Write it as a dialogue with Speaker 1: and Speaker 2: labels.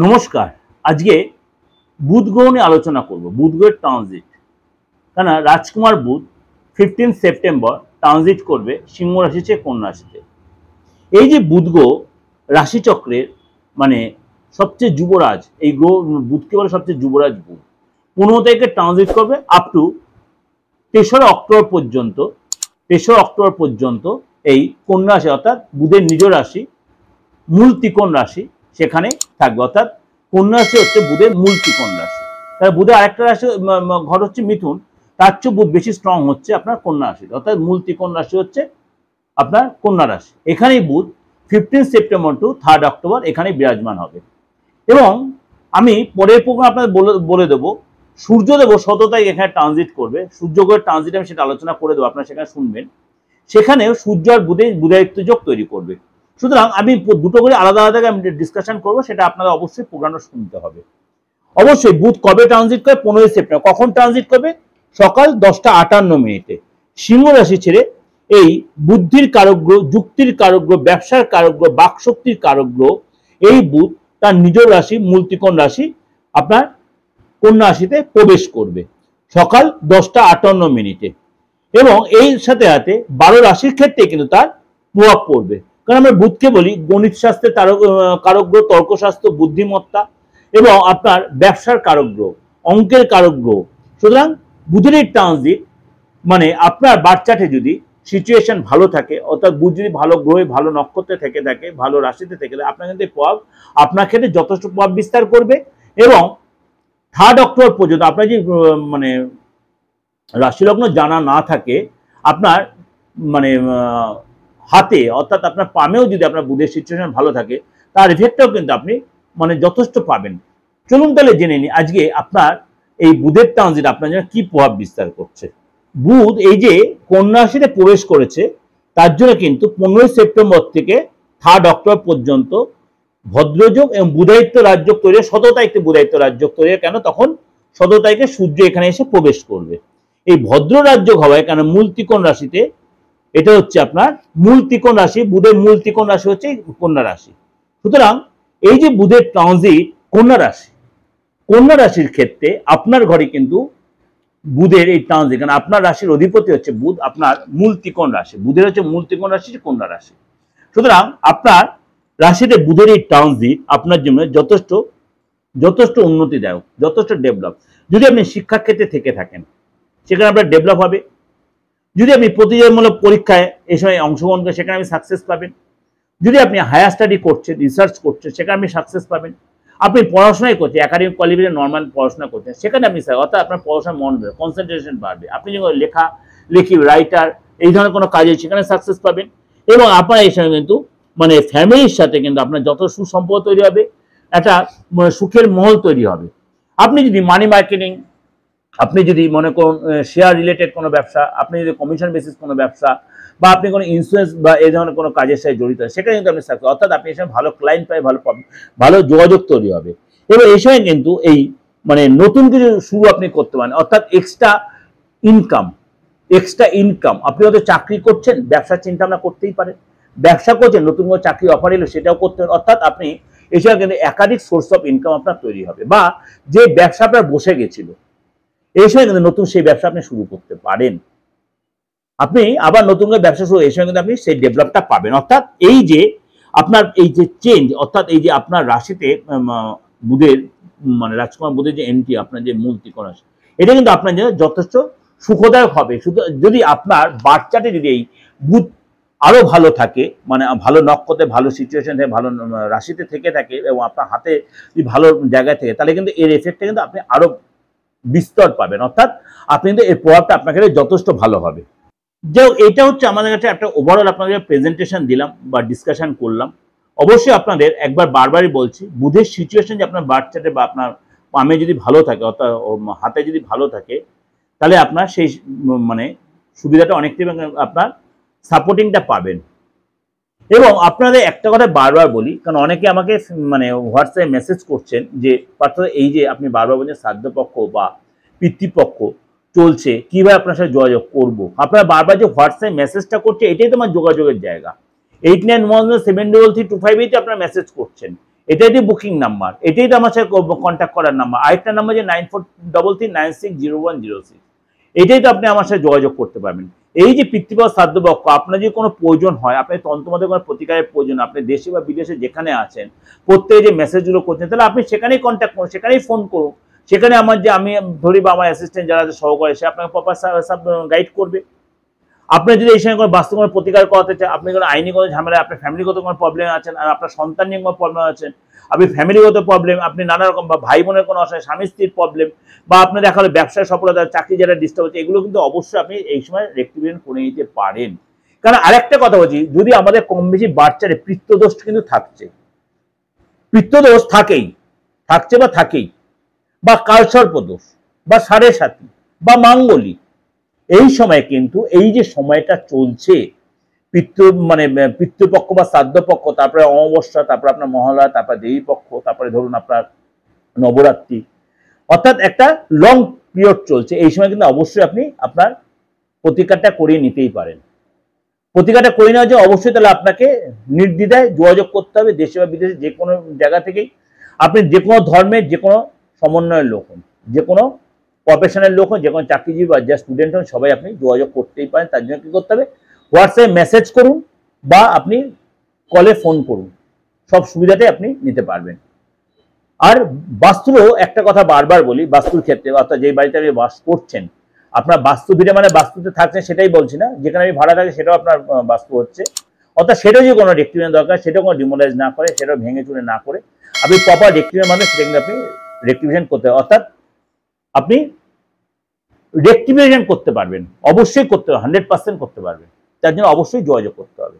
Speaker 1: নমস্কার। আজকে বুধ গ্রহ নিয়ে আলোচনা করব। বুধ গ্রহের ট্রানজিট, কেন রাজকুমার বুধ 15 সেপ্টেম্বর ট্রানজিট করবে সিংহ রাশি থেকে কন্যা রাশিতে। এই যে বুধ গ্রহ রাশিচক্রের মানে সবচেয়ে যুবরাজ, এই গ্রহ বুধকে বলে সবচেয়ে যুবরাজ বুধ। 15 তারিখে ট্রানজিট করবে আপ টু 3রা অক্টোবর পর্যন্ত। 3রা অক্টোবর পর্যন্ত এই কন্যা রাশি অর্থাৎ বুধের নিজ রাশি মূল ত্রিকোণ রাশি সেখানে থাকবে। অর্থাৎ কন্যা রাশি হচ্ছে বুধের মূল ত্রিকোণ রাশি। তাহলে বুধের আরেকটা রাশি ঘর হচ্ছে মিথুন, তার চেয়ে বুধ বেশি স্ট্রং হচ্ছে আপনার কন্যা রাশি। অর্থাৎ মূল ত্রিকোণ রাশি হচ্ছে আপনার কন্যা রাশি। এখানেই বুধ 15 সেপ্টেম্বর টু 3 অক্টোবর এখানে বিরাজমান হবে। এবং আমি পরের প্রোগ্রাম আপনাদের বলে দেবো, সূর্যদেব 17 তারিখ এখানে ট্রানজিট করবে। সূর্যগ্রহের ট্রানজিট আমি সেটা আলোচনা করে দেবো, আপনারা সেখানে শুনবেন। সেখানেও সূর্য আর বুধায়িত্ব যোগ তৈরি করবে। সুতরাং আমি দুটো করে আলাদা আলাদা আমি ডিসকাশন করবো, সেটা আপনারা অবশ্যই প্রোগ্রামটা শুনতে হবে। অবশ্যই বুধ কবে ট্রানজিট করে? 15 সেপ্টেম্বর। কখন ট্রানজিট করবে? সকাল 10:58 সিংহ রাশি ছেড়ে এই বুদ্ধির কারকগ্রহ, যুক্তির কারকগ্রহ, ব্যবসার কারকগ্রহ, বাকশক্তির কারকগ্রহ এই বুধ তার নিজ রাশি মূল ত্রিকোণ রাশি আপনার কন্যা রাশিতে প্রবেশ করবে সকাল 10:58 এবং এই সাথে সাথে 12 রাশির ক্ষেত্রে কিন্তু তার প্রভাব পড়বে। কারণ আমরা বুধকে বলি গণিত শাস্ত্রের কারকগ্রহ, তর্কশাস্ত্র, বুদ্ধিমত্তা এবং আপনার ব্যবসার কারকগ্রহ, অঙ্কের কারকগ্রহ। সুতরাং বুধের এই ট্রানজিট মানে আপনার বার্থ চার্টে যদি সিচুয়েশন ভালো থাকে, অর্থাৎ বুধ যদি ভালো গ্রহে ভালো নক্ষত্রে থেকে থাকে, ভালো রাশিতে থেকে থাকে, আপনার কিন্তু প্রভাব আপনার ক্ষেত্রে যথেষ্ট প্রভাব বিস্তার করবে। এবং 3 অক্টোবর পর্যন্ত আপনার যে মানে রাশিলগ্ন জানা না থাকে, আপনার মানে হাতে অর্থাৎ আপনার পামেও যদি আপনার বুধের সিচুয়েশন ভালো থাকে, তার এফেক্টটাও কিন্তু আপনি মানে যথেষ্ট পাবেন। চলুন তাহলে জেনে নিই আজকে আপনার এই বুধের ট্রানজিট আপনার জন্য কি প্রভাব বিস্তার করছে। বুধ এই যে কন্যা রাশিতে প্রবেশ করেছে, তার জন্য কিন্তু 15 সেপ্টেম্বর থেকে 3 অক্টোবর পর্যন্ত ভদ্রযোগ এবং বুধায়িত্ব রাজযোগ তৈরি। 17 তারিখে বুধায়িত্ব রাজযোগ তৈরি, কেন তখন 17 তারিখে সূর্য এখানে এসে প্রবেশ করবে। এই ভদ্র রাজযোগ হওয়ায় কেন মূল ত্রিকোণ রাশিতে, এটা হচ্ছে আপনার মূল ত্রিকোণ রাশি, বুধের মূল ত্রিকোণ রাশি হচ্ছে কন্যা রাশি। সুতরাং এই যে বুধের ট্রানজিট কন্যা রাশি, কন্যা রাশির ক্ষেত্রে আপনার ঘরে কিন্তু বুধের এই ট্রানজিট, কারণ আপনার রাশির অধিপতি হচ্ছে বুধ, আপনার মূল ত্রিকোণ রাশি, বুধের হচ্ছে মূল ত্রিকোণ রাশি কন্যা রাশি। সুতরাং আপনার রাশিতে বুধের এই ট্রানজিট আপনার জন্য যথেষ্ট উন্নতিদায়ক, যথেষ্ট ডেভেলপ। যদি আপনি শিক্ষাক্ষেত্রে থেকে থাকেন সেখানে আপনার ডেভেলপ হবে। যদি আপনি প্রতিযোগিতামূলক পরীক্ষায় এই সময় অংশগ্রহণ করেন সেখানে আপনি সাকসেস পাবেন। যদি আপনি হায়ার স্টাডি করছেন, রিসার্চ করছেন, সেখানে আপনি সাকসেস পাবেন। আপনি পড়াশোনাই করছেন, একাডেমিক কোয়ালিফিকেশন নর্মাল পড়াশোনা করছেন, সেখানে আপনি অর্থাৎ আপনার পড়াশোনা মন দেবে, কনসেন্ট্রেশন বাড়বে। আপনি যখন লেখি রাইটার এই ধরনের কোনো কাজে সেখানে সাকসেস পাবেন। এবং আপনার এই সময় কিন্তু মানে ফ্যামিলির সাথে কিন্তু আপনার যত সুসম্পর্ক তৈরি হবে, একটা সুখের মহল তৈরি হবে। আপনি যদি মানি মার্কেটিং, আপনি যদি মনে করুন শেয়ার রিলেটেড কোনো ব্যবসা, আপনি যদি কমিশন বেসিস কোনো ব্যবসা বা আপনি কোনো ইন্স্যুরেন্স বা এই ধরনের কোনো কাজের সাথে জড়িত হয়, সেখানে কিন্তু আপনি সাকসেস, অর্থাৎ আপনি এই সময় ভালো ক্লায়েন্ট পাই, ভালো যোগাযোগ তৈরি হবে। এবং এই সময় কিন্তু এই মানে নতুন কিছু শুরু আপনি করতে পারেন, অর্থাৎ এক্সট্রা ইনকাম। আপনি হয়তো চাকরি করছেন, ব্যবসার চিন্তা ভাবনা করতেই পারেন, ব্যবসা করছেন, নতুন কোনো চাকরি অফার এলো সেটাও করতে পারেন। অর্থাৎ আপনি এই সময় কিন্তু একাধিক সোর্স অফ ইনকাম আপনার তৈরি হবে, বা যে ব্যবসা আপনার বসে গেছিল এই সময় কিন্তু নতুন সেই ব্যবসা আপনি শুরু করতে পারেন। আপনি আবার নতুন করে ব্যবসা শুরু, এই সময় কিন্তু আপনি সেই ডেভেলপটা পাবেন। অর্থাৎ এই যে আপনার এই যে চেঞ্জ, অর্থাৎ এই যে আপনার রাশিতে বুধের মানে রাজকুমার বুধের যে এন্ট্রি, আপনার যে মূল ত্রিকোণ রাশি, এটা কিন্তু আপনার জন্য যথেষ্ট সুখদায়ক হবে। শুধু যদি আপনার বার্থ চার্টে যদি এই বুধ আরো ভালো থাকে, মানে ভালো নক্ষত্রে, ভালো সিচুয়েশন থাকে, ভালো রাশিতে থেকে থাকে এবং আপনার হাতে যদি ভালো জায়গায় থাকে, তাহলে কিন্তু এর এফেক্টটা কিন্তু আপনি আরো বিস্তর পাবেন। অর্থাৎ আপনি কিন্তু এর প্রভাবটা আপনার কাছে যথেষ্ট ভালো হবে। যে এটা হচ্ছে আমাদের কাছে একটা ওভারঅল আপনাদের প্রেজেন্টেশন দিলাম বা ডিসকাশন করলাম। অবশ্যই আপনাদের একবার বারবারই বলছি, বুধের সিচুয়েশন যে আপনার বার্থ চার্টে বা আপনার পামে যদি ভালো থাকে, অর্থাৎ হাতে যদি ভালো থাকে, তাহলে আপনার সেই মানে সুবিধাটা অনেকটাই আপনার সাপোর্টিংটা পাবেন। এবং আপনাদের একটা কথা বারবার বলি, কারণ অনেকে আমাকে মানে হোয়াটসঅ্যাপে মেসেজ করছেন যে এই যে আপনি বারবার বলছেন শ্রাদ্ধপক্ষ বা পিতৃপক্ষ চলছে, কিভাবে আপনার সাথে যোগাযোগ করবো। আপনারা বারবার যে হোয়াটসঅ্যাপে মেসেজটা করছে, এটাই তোমার যোগাযোগের জায়গা। 89173325 আপনারা মেসেজ করছেন, এটাই তো বুকিং নাম্বার, এটাই তো আমার সাথে কন্ট্যাক্ট করার নাম্বার। আরেকটা নাম্বার যে 9433960106, এটাই তো আপনি আমার সাথে যোগাযোগ করতে পারবেন। এই যে পিতৃপক্ষ শ্রাদ্ধপক্ষ, আপনার যদি কোনো প্রয়োজন হয়, আপনার তন্ত্রমতে কোনো প্রতিকারের প্রয়োজন, আপনি দেশে বা বিদেশে যেখানে আছেন, প্রত্যেকে যে মেসেজগুলো করছেন, তাহলে আপনি সেখানেই কন্ট্যাক্ট করুন, সেখানেই ফোন করুন। সেখানে আমার যে আমি ধরি বা আমার অ্যাসিস্ট্যান্ট যারা আছে সহকারী, সে আপনাকে প্রপার গাইড করবে। আপনি যদি এই সময় কোনো বাস্তব কোনো প্রতিকার করাতে চান, আপনি কোনো আইনি কোনো ঝামেলা, আপনার ফ্যামিলিগত কোনো প্রবলেম আছেন, আর আপনার সন্তান নিয়ে কোনো প্রবলেম আছেন, আপনি ফ্যামিলিগত প্রবলেম, আপনি নানা রকম বা ভাই বোনের কোনো অসুবিধা, স্বামী স্ত্রীর প্রবলেম, বা আপনার দেখা হলো ব্যবসায় সফলতা, চাকরি যারা ডিস্টার্ব হচ্ছে, এগুলো কিন্তু অবশ্যই আপনি এই সময় রেক্টিফিকেশন করে নিতে পারেন। কারণ আরেকটা কথা বলছি, যদি আমাদের কম বেশি বাচ্চারে পিত্তদোষ কিন্তু থাকছে, পিত্তদোষ থাকেই, থাকছে বা থাকেই, বা কালসর্প দোষ, বা সাড়ে সাথী, বা মাঙ্গলিক, এই সময় কিন্তু এই যে সময়টা চলছে পিতৃপক্ষ বা শ্রাদ্ধপক্ষ, তারপরে অমাবস্যা, তারপরে আপনার মহালয়া, তারপরে দেবী পক্ষ, তারপরে ধরুন আপনার নবরাত্রি, অর্থাৎ একটা লং পিরিয়ড চলছে। এই সময় কিন্তু অবশ্যই আপনি আপনার প্রতিকারটা করিয়ে নিতেই পারেন। প্রতিকারটা করে নেওয়ার জন্য অবশ্যই তাহলে আপনাকে নির্দ্বিধায় যোগাযোগ করতে হবে, দেশে বা বিদেশে যে কোনো জায়গা থেকেই। আপনি যে কোনো ধর্মের যে কোনো সমন্বয়ের লোক হন, যে কোনো প্রফেশনের লোক হন, যে কোনো চাকরিজীবী বা যা স্টুডেন্ট হন, সবাই আপনি যোগাযোগ করতেই পারেন। তার জন্য কী করতে হবে, হোয়াটসঅ্যাপে মেসেজ করুন বা আপনি কলে ফোন করুন, সব সুবিধাটাই আপনি নিতে পারবেন। আর বাস্তুরও একটা কথা বারবার বলি, বাস্তুর ক্ষেত্রে, অর্থাৎ যে বাড়িতে আপনি বাস করছেন, আপনার বাস্তু ভিটে মানে বাস্তুতে থাকছেন সেটাই বলছি না, যেখানে আমি ভাড়া থাকি সেটাও আপনার বাস্তু হচ্ছে, অর্থাৎ সেটাও যে কোনো রেক্টিফিকেশন দরকার, সেটাও কোনো ডিমোলাইজ না করে, সেটাও ভেঙে চুরে না করে আপনি প্রপার রেক্টিফিকেশন মানে সেটা কিন্তু আপনি রেক্টিফিকেশন করতে হবে, অর্থাৎ আপনি রেক্টিফিকেশন করতে পারবেন, অবশ্যই করতে হবে, 100% করতে পারবেন। তার জন্য অবশ্যই যোগাযোগ করতে হবে।